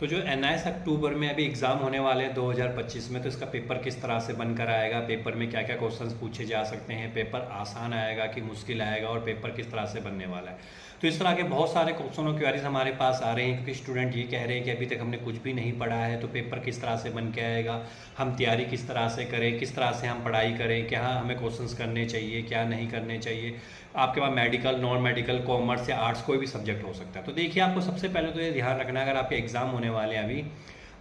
तो जो एनआईएस अक्टूबर में अभी एग्ज़ाम होने वाले हैं 2025 में, तो इसका पेपर किस तरह से बनकर आएगा, पेपर में क्या क्या क्वेश्चंस पूछे जा सकते हैं, पेपर आसान आएगा कि मुश्किल आएगा और पेपर किस तरह से बनने वाला है। तो इस तरह के बहुत सारे क्वेश्चन और क्वेरीज हमारे पास आ रहे हैं, क्योंकि स्टूडेंट ये कह रहे हैं कि अभी तक हमने कुछ भी नहीं पढ़ा है, तो पेपर किस तरह से बन के आएगा, हम तैयारी किस तरह से करें, किस तरह से हम पढ़ाई करें, क्या हमें क्वेश्चंस करने चाहिए, क्या नहीं करने चाहिए। आपके पास मेडिकल, नॉन मेडिकल, कॉमर्स या आर्ट्स कोई भी सब्जेक्ट हो सकता है। तो देखिए, आपको सबसे पहले तो ये ध्यान रखना है, अगर आपके एग्जाम होने वाले हैं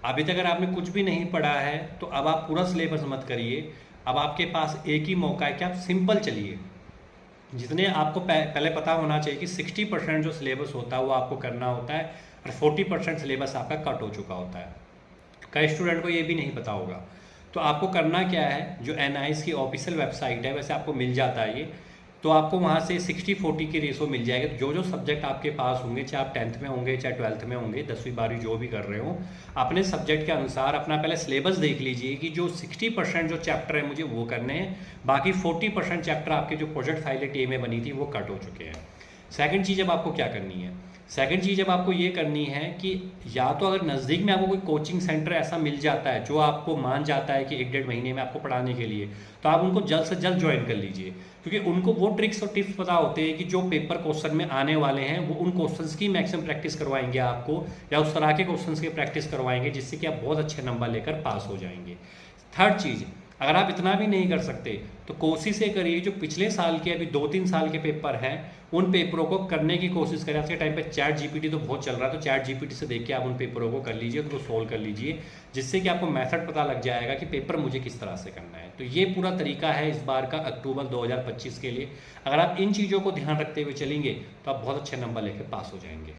अभी तक अगर आपने कुछ भी नहीं पढ़ा है, तो अब आप पूरा सिलेबस मत करिए। अब आपके पास एक ही मौका है कि आप सिंपल चलिए। जितने आपको पहले पता होना चाहिए कि 60% जो सिलेबस होता है वो आपको करना होता है, और 40% सिलेबस आपका कट हो चुका होता है। कई स्टूडेंट को ये भी नहीं पता होगा। तो आपको करना क्या है, जो एनआईएस की ऑफिशियल वेबसाइट है, वैसे आपको मिल जाता है ये, तो आपको वहाँ से 60-40 की रेशो मिल जाएगी। जो जो सब्जेक्ट आपके पास होंगे, चाहे आप 10th में होंगे, चाहे 12th में होंगे, 10वीं 12वीं जो भी कर रहे हो, अपने सब्जेक्ट के अनुसार अपना पहले सिलेबस देख लीजिए कि जो 60% जो चैप्टर है मुझे वो करने हैं, बाकी 40% चैप्टर आपके जो प्रोजेक्ट फाइल टी में बनी थी वो कट हो चुके हैं। सेकेंड चीज़ अब आपको क्या करनी है, सेकंड चीज़ अब आपको ये करनी है कि या तो अगर नज़दीक में आपको कोई कोचिंग सेंटर ऐसा मिल जाता है जो आपको मान जाता है कि 1-1.5 महीने में आपको पढ़ाने के लिए, तो आप उनको जल्द से जल्द ज्वाइन कर लीजिए, क्योंकि उनको वो ट्रिक्स और टिप्स पता होते हैं कि जो पेपर क्वेश्चन में आने वाले हैं वो उन क्वेश्चंस की मैक्सिमम प्रैक्टिस करवाएंगे आपको, या उस तरह के क्वेश्चंस की प्रैक्टिस करवाएंगे जिससे कि आप बहुत अच्छे नंबर लेकर पास हो जाएंगे। थर्ड चीज़, अगर आप इतना भी नहीं कर सकते तो कोशिश ये करिए जो पिछले साल के अभी 2-3 साल के पेपर हैं उन पेपरों को करने की कोशिश करें। आज के टाइम पे चैट जीपीटी तो बहुत चल रहा है, तो चैट जीपीटी से देख के आप उन पेपरों को कर लीजिए, उनको सोल्व कर लीजिए, जिससे कि आपको मेथड पता लग जाएगा कि पेपर मुझे किस तरह से करना है। तो ये पूरा तरीका है इस बार का अक्टूबर 2025 के लिए। अगर आप इन चीज़ों को ध्यान रखते हुए चलेंगे तो आप बहुत अच्छे नंबर लेकर पास हो जाएंगे।